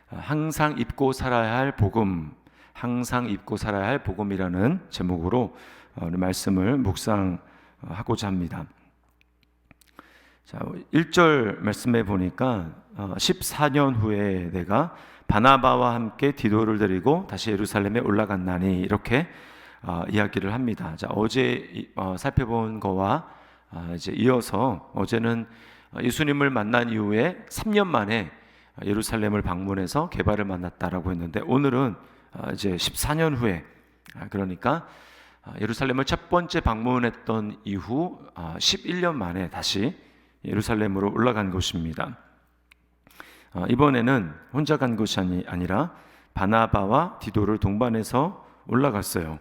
항상 입고 살아야 할 복음, 항상 입고 살아야 할 복음이라는 제목으로 말씀을 묵상하고자 합니다. 자, 1절 말씀에 보니까 14년 후에 내가 바나바와 함께 디도를 데리고 다시 예루살렘에 올라갔나니, 이렇게 이야기를 합니다. 자, 어제 살펴본 거와 이제 이어서, 어제는 예수님을 만난 이후에 3년 만에 예루살렘을 방문해서 게바를 만났다라고 했는데, 오늘은 이제 14년 후에, 그러니까 예루살렘을 첫 번째 방문했던 이후 11년 만에 다시 예루살렘으로 올라간 것입니다. 이번에는 혼자 간 것이 아니라 바나바와 디도를 동반해서 올라갔어요.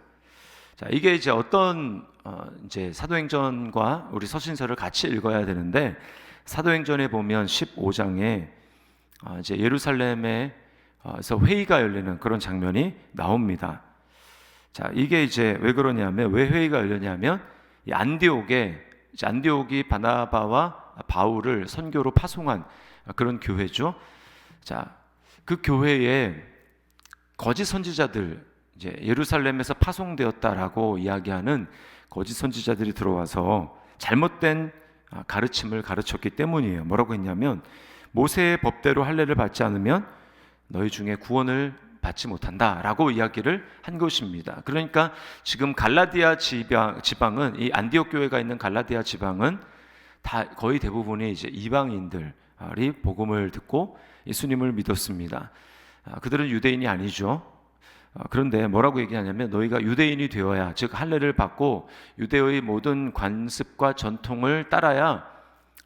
자, 이게 이제 어떤 이제 사도행전과 우리 서신서를 같이 읽어야 되는데, 사도행전에 보면 15장에 이제 예루살렘에서 회의가 열리는 그런 장면이 나옵니다. 자, 이게 이제 왜 그러냐면, 왜 회의가 열렸냐면, 이 안디옥이 바나바와 바울을 선교로 파송한 그런 교회죠. 자, 그 교회에 거짓 선지자들, 이제 예루살렘에서 파송되었다라고 이야기하는 거짓 선지자들이 들어와서 잘못된 가르침을 가르쳤기 때문이에요. 뭐라고 했냐면, 모세의 법대로 할례를 받지 않으면 너희 중에 구원을 받지 못한다라고 이야기를 한 것입니다. 그러니까 지금 갈라디아 지방은, 이 안디옥 교회가 있는 갈라디아 지방은 다 거의 대부분이 이제 이방인들이 복음을 듣고 예수님을 믿었습니다. 그들은 유대인이 아니죠. 그런데 뭐라고 얘기하냐면, 너희가 유대인이 되어야, 즉 할례를 받고 유대의 모든 관습과 전통을 따라야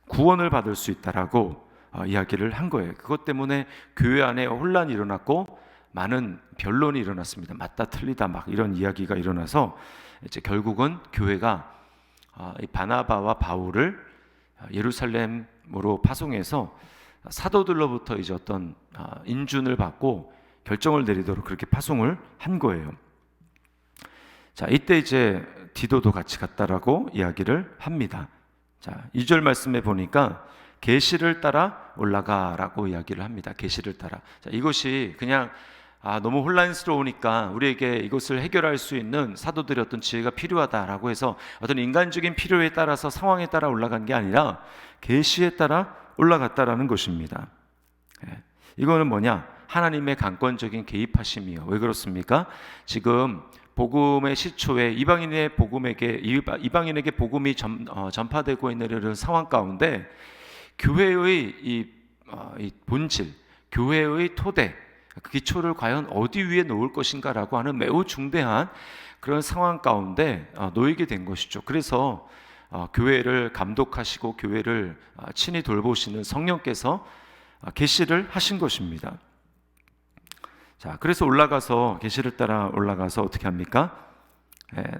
구원을 받을 수 있다라고 이야기를 한 거예요. 그것 때문에 교회 안에 혼란이 일어났고 많은 변론이 일어났습니다. 맞다 틀리다 막 이런 이야기가 일어나서 이제 결국은 교회가 이 바나바와 바울을 예루살렘으로 파송해서 사도들로부터 이제 어떤 인준을 받고 결정을 내리도록 그렇게 파송을 한 거예요. 자, 이때 이제 디도도 같이 갔다라고 이야기를 합니다. 자, 2절 말씀에 보니까 계시를 따라 올라가라고 이야기를 합니다. 계시를 따라. 자, 이것이 그냥 너무 혼란스러우니까 우리에게 이것을 해결할 수 있는 사도들의 어떤 지혜가 필요하다라고 해서 어떤 인간적인 필요에 따라서, 상황에 따라 올라간 게 아니라 계시에 따라 올라갔다라는 것입니다. 이거는 뭐냐? 하나님의 강권적인 개입하심이요. 왜 그렇습니까? 지금 복음의 시초에 이방인에게 복음이 전파되고 있는 이런 상황 가운데, 교회의 이 본질, 교회의 토대, 그 기초를 과연 어디 위에 놓을 것인가라고 하는 매우 중대한 그런 상황 가운데 놓이게 된 것이죠. 그래서 교회를 감독하시고 교회를 친히 돌보시는 성령께서 계시를 하신 것입니다. 자, 그래서 계시를 따라 올라가서 어떻게 합니까?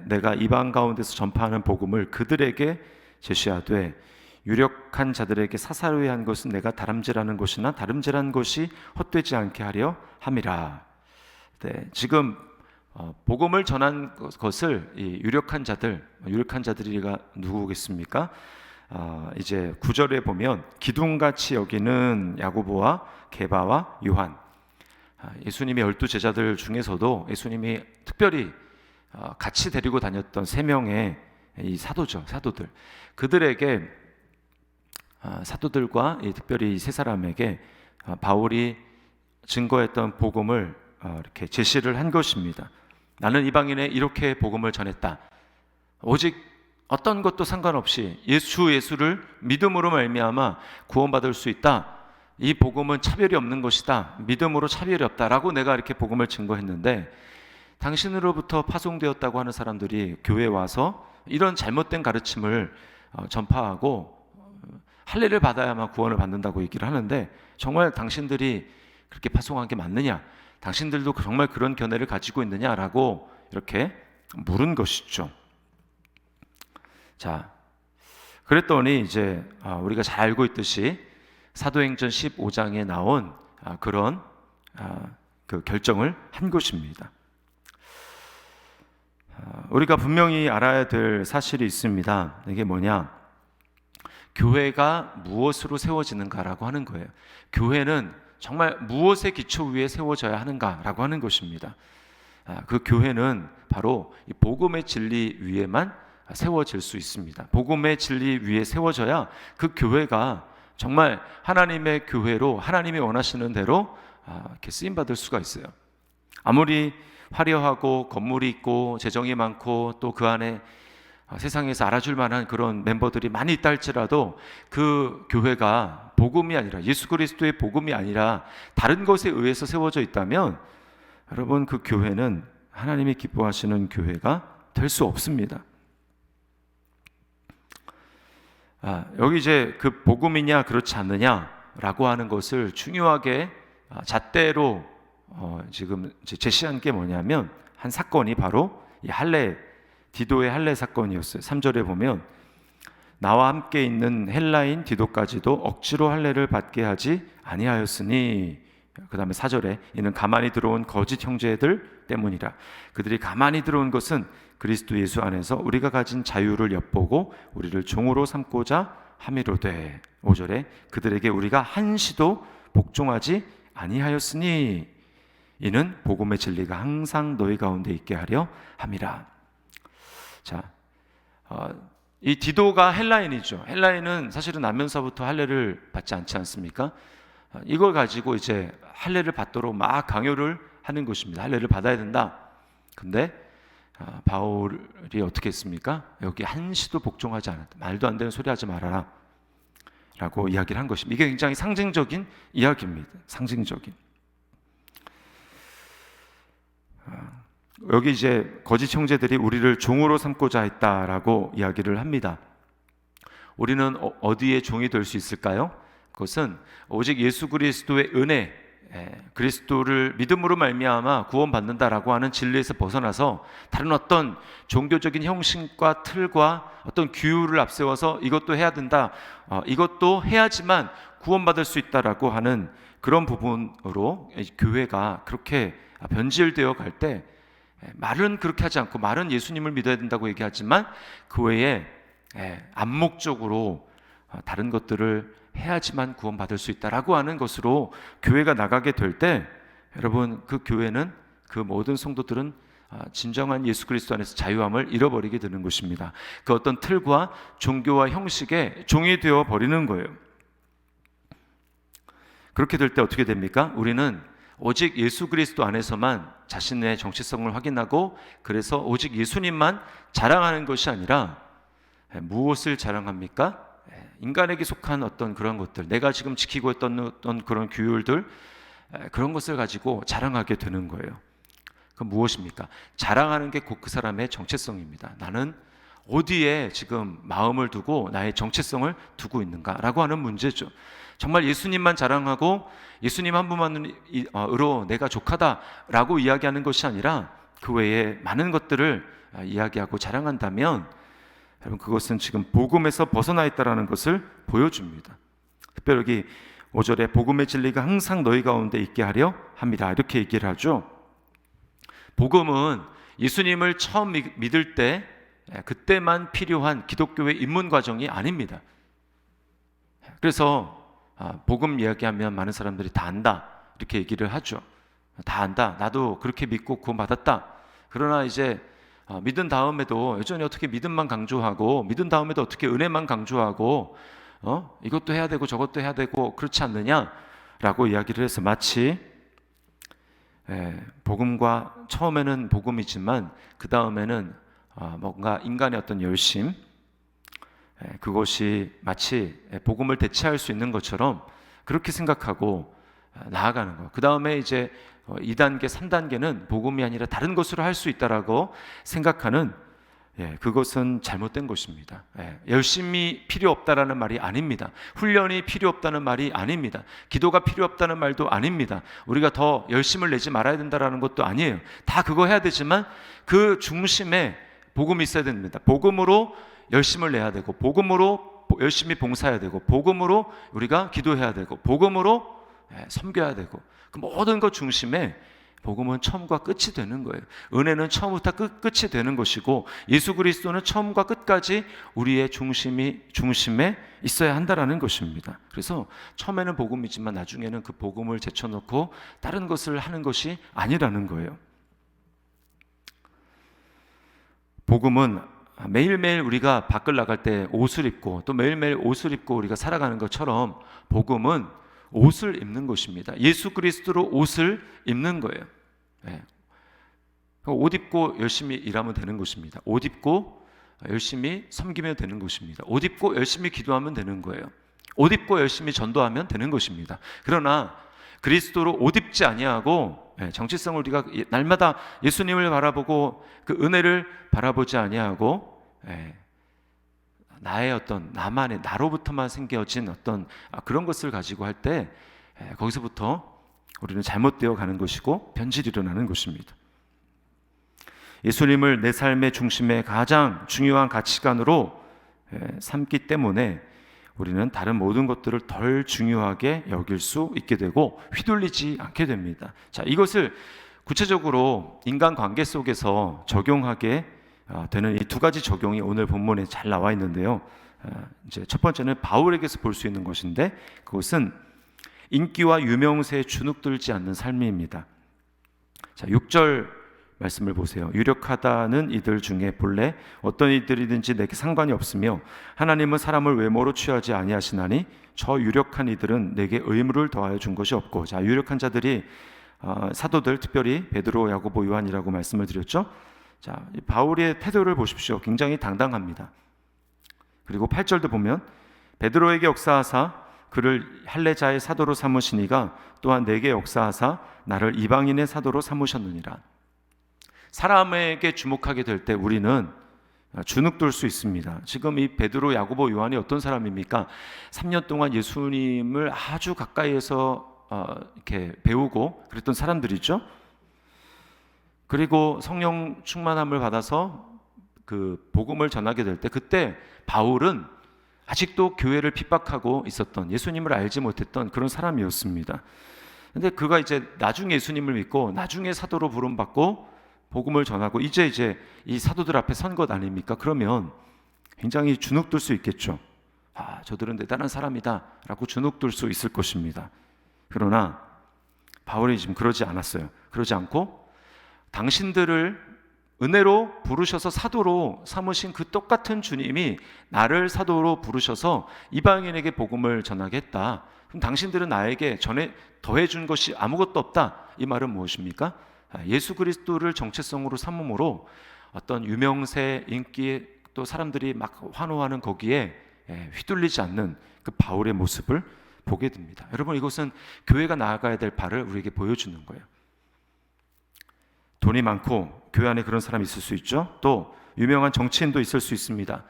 내가 이방 가운데서 전파하는 복음을 그들에게 제시하되, 유력한 자들에게 사사로이 한 것은 내가 다름질하는 것이나 다름질한 것이 헛되지 않게 하려 함이라. 지금 복음을 전한 것을 이 유력한 자들이가 누구겠습니까? 이제 9절에 보면 기둥같이 여기는 야고보와 게바와 요한, 예수님의 12제자들 중에서도 예수님이 특별히 같이 데리고 다녔던 3명의 이 사도들, 그들에게, 사도들과 특별히 이 3사람에게 바울이 증거했던 복음을 이렇게 제시를 한 것입니다. 나는 이방인에 이렇게 복음을 전했다. 오직 어떤 것도 상관없이 예수를 믿음으로 말미암아 구원받을 수 있다. 이 복음은 차별이 없는 것이다. 믿음으로 차별이 없다라고 내가 이렇게 복음을 증거했는데, 당신으로부터 파송되었다고 하는 사람들이 교회에 와서 이런 잘못된 가르침을 전파하고 할례를 받아야만 구원을 받는다고 얘기를 하는데, 정말 당신들이 그렇게 파송한 게 맞느냐? 당신들도 정말 그런 견해를 가지고 있느냐라고 이렇게 물은 것이죠. 자, 그랬더니 이제 우리가 잘 알고 있듯이 사도행전 15장에 나온 그런 그 결정을 한 것입니다. 우리가 분명히 알아야 될 사실이 있습니다. 이게 뭐냐? 교회가 무엇으로 세워지는가라고 하는 거예요. 교회는 정말 무엇의 기초 위에 세워져야 하는가라고 하는 것입니다. 그 교회는 바로 이 복음의 진리 위에만 세워질 수 있습니다. 복음의 진리 위에 세워져야 그 교회가 정말 하나님의 교회로 하나님이 원하시는 대로 이렇게 쓰임 받을 수가 있어요. 아무리 화려하고 건물이 있고 재정이 많고 또 그 안에 세상에서 알아줄 만한 그런 멤버들이 많이 있다 할지라도 그 교회가 복음이 아니라 예수 그리스도의 복음이 아니라 다른 것에 의해서 세워져 있다면 여러분 그 교회는 하나님이 기뻐하시는 교회가 될 수 없습니다. 여기 이제 그 복음이냐 그렇지 않느냐라고 하는 것을 중요하게 잣대로 지금 제시한 게 뭐냐면 한 사건이 바로 이 디도의 할례 사건이었어요. 3절에 보면 나와 함께 있는 헬라인 디도까지도 억지로 할례를 받게 하지 아니하였으니, 그 다음에 4절에 이는 가만히 들어온 거짓 형제들 때문이라. 그들이 가만히 들어온 것은 그리스도 예수 안에서 우리가 가진 자유를 엿보고 우리를 종으로 삼고자 함이로되. 5절에 그들에게 우리가 한시도 복종하지 아니하였으니 이는 복음의 진리가 항상 너희 가운데 있게 하려 함이라. 자, 이 디도가 헬라인이죠. 헬라인은 사실은 나면서부터 할례를 받지 않지 않습니까? 이걸 가지고 이제 할례를 받도록 막 강요를 하는 것입니다. 할례를 받아야 된다. 근데 바울이 어떻게 했습니까? 여기 한시도 복종하지 않았다. 말도 안 되는 소리 하지 말아라 라고 이야기를 한 것입니다. 이게 굉장히 상징적인 이야기입니다. 상징적인. 여기 이제 거짓 형제들이 우리를 종으로 삼고자 했다라고 이야기를 합니다. 우리는 어디에 종이 될 수 있을까요? 그것은 오직 예수 그리스도의 은혜, 그리스도를 믿음으로 말미암아 구원받는다라고 하는 진리에서 벗어나서 다른 어떤 종교적인 형식과 틀과 어떤 규율을 앞세워서 이것도 해야 된다, 이것도 해야지만 구원받을 수 있다라고 하는 그런 부분으로 교회가 그렇게 변질되어 갈 때 말은 그렇게 하지 않고 말은 예수님을 믿어야 된다고 얘기하지만 그 외에 암묵적으로 다른 것들을 해야지만 구원받을 수 있다라고 하는 것으로 교회가 나가게 될 때 여러분 그 교회는 그 모든 성도들은 진정한 예수 그리스도 안에서 자유함을 잃어버리게 되는 것입니다. 그 어떤 틀과 종교와 형식에 종이 되어 버리는 거예요. 그렇게 될 때 어떻게 됩니까? 우리는 오직 예수 그리스도 안에서만 자신의 정체성을 확인하고 그래서 오직 예수님만 자랑하는 것이 아니라 무엇을 자랑합니까? 인간에게 속한 어떤 그런 것들, 내가 지금 지키고 있던 어떤 그런 규율들, 그런 것을 가지고 자랑하게 되는 거예요. 그럼 무엇입니까? 자랑하는 게 곧 그 사람의 정체성입니다. 나는 어디에 지금 마음을 두고 나의 정체성을 두고 있는가라고 하는 문제죠. 정말 예수님만 자랑하고 예수님 한 분만으로 내가 족하다라고 이야기하는 것이 아니라 그 외에 많은 것들을 이야기하고 자랑한다면 여러분 그것은 지금 복음에서 벗어나 있다는 것을 보여줍니다. 특별히 여기 5절에 복음의 진리가 항상 너희 가운데 있게 하려 합니다 이렇게 얘기를 하죠. 복음은 예수님을 처음 믿을 때 그때만 필요한 기독교의 입문 과정이 아닙니다. 그래서 복음 이야기하면 많은 사람들이 다 안다 이렇게 얘기를 하죠. 다 안다, 나도 그렇게 믿고 구원받았다. 그러나 이제 믿은 다음에도 여전히 어떻게 믿음만 강조하고 믿은 다음에도 어떻게 은혜만 강조하고 이것도 해야 되고 저것도 해야 되고 그렇지 않느냐라고 이야기를 해서 마치 복음과 처음에는 복음이지만 그 다음에는 뭔가 인간의 어떤 열심, 그것이 마치 복음을 대체할 수 있는 것처럼 그렇게 생각하고 나아가는 거. 그 다음에 이제 2단계, 3단계는 복음이 아니라 다른 것으로 할 수 있다라고 생각하는 그것은 잘못된 것입니다. 열심이 필요 없다라는 말이 아닙니다. 훈련이 필요 없다는 말이 아닙니다. 기도가 필요 없다는 말도 아닙니다. 우리가 더 열심을 내지 말아야 된다라는 것도 아니에요. 다 그거 해야 되지만 그 중심에 복음이 있어야 됩니다. 복음으로 열심을 내야 되고 복음으로 열심히 봉사해야 되고 복음으로 우리가 기도해야 되고 복음으로 섬겨야 되고 그 모든 것 중심에 복음은 처음과 끝이 되는 거예요. 은혜는 처음부터 끝이 되는 것이고 예수 그리스도는 처음과 끝까지 우리의 중심에 있어야 한다라는 것입니다. 그래서 처음에는 복음이지만 나중에는 그 복음을 제쳐놓고 다른 것을 하는 것이 아니라는 거예요. 복음은 매일매일 우리가 밖을 나갈 때 옷을 입고 또 매일매일 옷을 입고 우리가 살아가는 것처럼 복음은 옷을 입는 것입니다. 예수 그리스도로 옷을 입는 거예요. 네. 옷 입고 열심히 일하면 되는 것입니다. 옷 입고 열심히 섬기면 되는 것입니다. 옷 입고 열심히 기도하면 되는 거예요. 옷 입고 열심히 전도하면 되는 것입니다. 그러나 그리스도로 옷 입지 아니하고 정체성을 우리가 날마다 예수님을 바라보고 그 은혜를 바라보지 아니하고 나의 어떤 나만의 나로부터만 생겨진 어떤 그런 것을 가지고 할 때 거기서부터 우리는 잘못되어 가는 것이고 변질이 일어나는 것입니다. 예수님을 내 삶의 중심에 가장 중요한 가치관으로 삼기 때문에 우리는 다른 모든 것들을 덜 중요하게 여길 수 있게 되고 휘둘리지 않게 됩니다. 자, 이것을 구체적으로 인간관계 속에서 적용하게 되는 이 두 가지 적용이 오늘 본문에 잘 나와 있는데요. 이제 첫 번째는 바울에게서 볼 수 있는 것인데 그것은 인기와 유명세에 주눅들지 않는 삶입니다. 자, 6절 말씀을 보세요. 유력하다는 이들 중에 본래 어떤 이들이든지 내게 상관이 없으며 하나님은 사람을 외모로 취하지 아니하시나니 저 유력한 이들은 내게 의무를 더하여 준 것이 없고. 자, 유력한 자들이 사도들, 특별히 베드로, 야고보, 요한이라고 말씀을 드렸죠. 자, 바울의 태도를 보십시오. 굉장히 당당합니다. 그리고 8절도 보면 베드로에게 역사하사 그를 할례자의 사도로 삼으시니가 또한 내게 역사하사 나를 이방인의 사도로 삼으셨느니라. 사람에게 주목하게 될 때 우리는 주눅들 수 있습니다. 지금 이 베드로, 야고보, 요한이 어떤 사람입니까? 3년 동안 예수님을 아주 가까이에서 이렇게 배우고 그랬던 사람들이죠. 그리고 성령 충만함을 받아서 그 복음을 전하게 될 때 그때 바울은 아직도 교회를 핍박하고 있었던, 예수님을 알지 못했던 그런 사람이었습니다. 근데 그가 이제 나중에 예수님을 믿고 나중에 사도로 부름받고 복음을 전하고 이제 이 사도들 앞에 선 것 아닙니까? 그러면 굉장히 주눅들 수 있겠죠. 저들은 대단한 사람이다 라고 주눅들 수 있을 것입니다. 그러나 바울이 지금 그러지 않았어요. 그러지 않고 당신들을 은혜로 부르셔서 사도로 삼으신 그 똑같은 주님이 나를 사도로 부르셔서 이방인에게 복음을 전하게 했다. 그럼 당신들은 나에게 더해준 것이 아무것도 없다. 이 말은 무엇입니까? 예수 그리스도를 정체성으로 삼음으로 어떤 유명세, 인기, 또 사람들이 막 환호하는 거기에 휘둘리지 않는 그 바울의 모습을 보게 됩니다. 여러분, 이것은 교회가 나아가야 될 바를 우리에게 보여주는 거예요. 돈이 많고 교회 안에 그런 사람이 있을 수 있죠. 또 유명한 정치인도 있을 수 있습니다.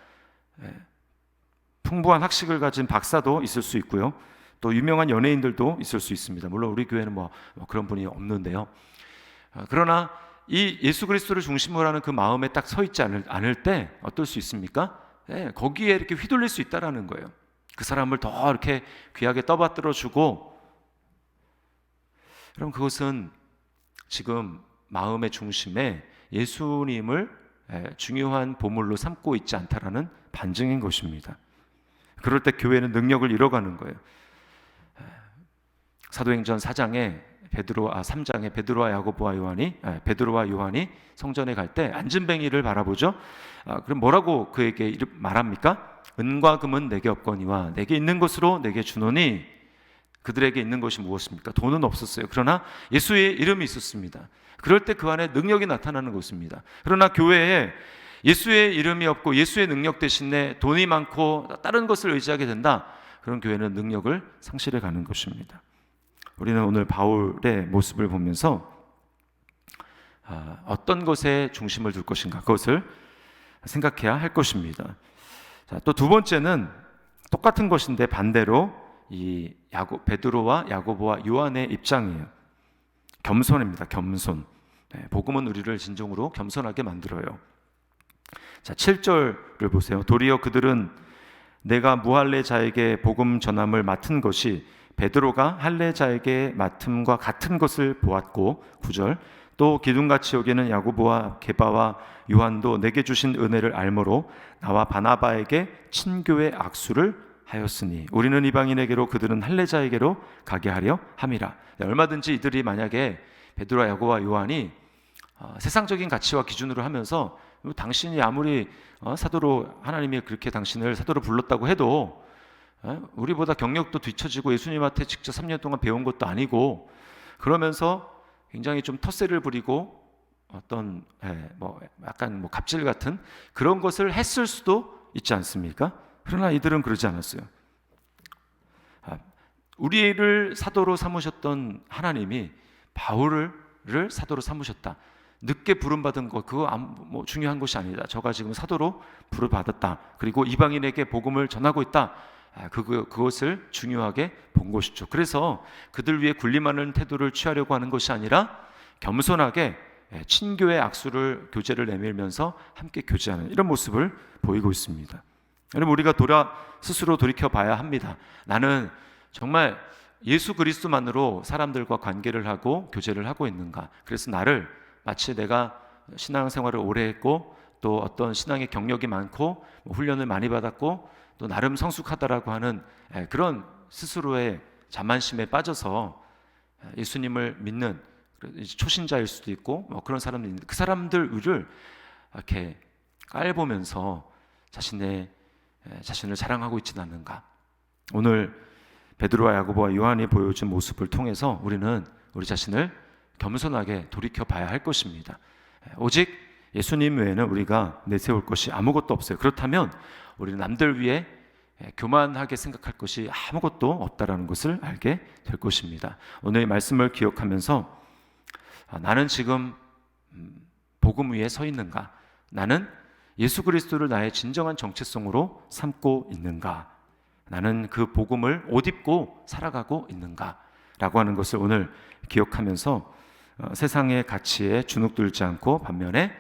풍부한 학식을 가진 박사도 있을 수 있고요. 또 유명한 연예인들도 있을 수 있습니다. 물론 우리 교회는 뭐 그런 분이 없는데요. 그러나 이 예수 그리스도를 중심으로 하는 그 마음에 딱 서 있지 않을 때 어떨 수 있습니까? 거기에 이렇게 휘둘릴 수 있다라는 거예요. 그 사람을 더 이렇게 귀하게 떠받들어 주고, 그럼 그것은 지금 마음의 중심에 예수님을 중요한 보물로 삼고 있지 않다라는 반증인 것입니다. 그럴 때 교회는 능력을 잃어가는 거예요. 사도행전 4장에 3장에 베드로와 요한이 성전에 갈 때 안진뱅이를 바라보죠. 그럼 뭐라고 그에게 말합니까? 은과 금은 내게 없거니와 내게 있는 것으로 내게 주노니. 그들에게 있는 것이 무엇입니까? 돈은 없었어요. 그러나 예수의 이름이 있었습니다. 그럴 때 그 안에 능력이 나타나는 것입니다. 그러나 교회에 예수의 이름이 없고 예수의 능력 대신에 돈이 많고 다른 것을 의지하게 된다. 그런 교회는 능력을 상실해 가는 것입니다. 우리는 오늘 바울의 모습을 보면서 어떤 것에 중심을 둘 것인가, 그것을 생각해야 할 것입니다. 또 두 번째는 똑같은 것인데 반대로 이 베드로와 야고보와 요한의 입장이에요. 겸손입니다. 겸손. 복음은 우리를 진정으로 겸손하게 만들어요. 자, 7절을 보세요. 도리어 그들은 내가 무할례 자에게 복음 전함을 맡은 것이 베드로가 할례자에게 맡음과 같은 것을 보았고 9절 또 기둥같이 여기는 야고보와 게바와 요한도 내게 주신 은혜를 알므로 나와 바나바에게 친교의 악수를 하였으니 우리는 이방인에게로 그들은 할례자에게로 가게 하려 함이라. 얼마든지 이들이 만약에 베드로와 야고보와 요한이 세상적인 가치와 기준으로 하면서 당신이 아무리 사도로 하나님이 그렇게 당신을 사도로 불렀다고 해도 우리보다 경력도 뒤처지고 예수님한테 직접 3년 동안 배운 것도 아니고 그러면서 굉장히 좀 텃세를 부리고 어떤 약간 갑질 같은 그런 것을 했을 수도 있지 않습니까? 그러나 이들은 그러지 않았어요. 우리를 사도로 삼으셨던 하나님이 바울을 사도로 삼으셨다. 늦게 부름받은 것 그거 중요한 것이 아니다. 저가 지금 사도로 부름받았다. 그리고 이방인에게 복음을 전하고 있다. 그것을 중요하게 본 것이죠. 그래서 그들 위해 군림하는 태도를 취하려고 하는 것이 아니라 겸손하게 친교의 악수를 교제를 내밀면서 함께 교제하는 이런 모습을 보이고 있습니다. 여러분 우리가 스스로 돌이켜 봐야 합니다. 나는 정말 예수 그리스도만으로 사람들과 관계를 하고 교제를 하고 있는가? 그래서 나를 마치 내가 신앙생활을 오래 했고 또 어떤 신앙의 경력이 많고 훈련을 많이 받았고 또 나름 성숙하다라고 하는 그런 스스로의 자만심에 빠져서 예수님을 믿는 초신자일 수도 있고 그런 사람들 있는데 그 사람들을 이렇게 깔보면서 자신을 자랑하고 있지는 않는가? 오늘 베드로와 야고보와 요한이 보여준 모습을 통해서 우리는 우리 자신을 겸손하게 돌이켜 봐야 할 것입니다. 오직 예수님 외에는 우리가 내세울 것이 아무것도 없어요. 그렇다면 우리는 남들 위해 교만하게 생각할 것이 아무것도 없다라는 것을 알게 될 것입니다. 오늘 말씀을 기억하면서 나는 지금 복음 위에 서 있는가? 나는 예수 그리스도를 나의 진정한 정체성으로 삼고 있는가? 나는 그 복음을 옷 입고 살아가고 있는가? 라고 하는 것을 오늘 기억하면서 세상의 가치에 주눅들지 않고 반면에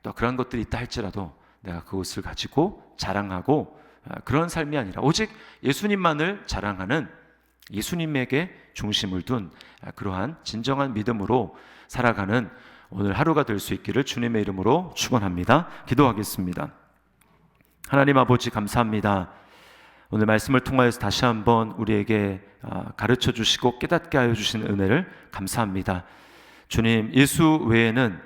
또 그런 것들이 있다 할지라도 내가 그것을 가지고 자랑하고 그런 삶이 아니라 오직 예수님만을 자랑하는 예수님에게 중심을 둔 그러한 진정한 믿음으로 살아가는 오늘 하루가 될 수 있기를 주님의 이름으로 축원합니다. 기도하겠습니다. 하나님 아버지 감사합니다. 오늘 말씀을 통하여서 다시 한번 우리에게 가르쳐 주시고 깨닫게 하여 주신 은혜를 감사합니다. 주님, 예수 외에는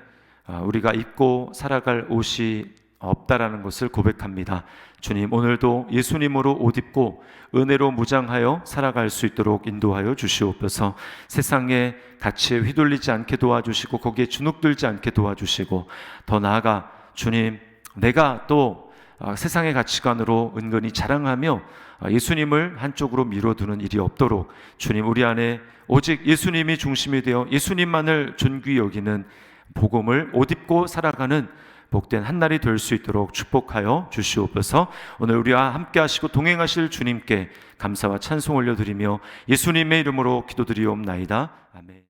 우리가 입고 살아갈 옷이 없다라는 것을 고백합니다. 주님, 오늘도 예수님으로 옷 입고 은혜로 무장하여 살아갈 수 있도록 인도하여 주시옵소서. 세상의 가치에 휘둘리지 않게 도와주시고 거기에 주눅들지 않게 도와주시고 더 나아가 주님, 내가 또 세상의 가치관으로 은근히 자랑하며 예수님을 한쪽으로 밀어두는 일이 없도록 주님, 우리 안에 오직 예수님이 중심이 되어 예수님만을 존귀히 여기는 복음을 옷 입고 살아가는 복된 한날이 될 수 있도록 축복하여 주시옵소서. 오늘 우리와 함께 하시고 동행하실 주님께 감사와 찬송 올려드리며 예수님의 이름으로 기도드리옵나이다. 아멘.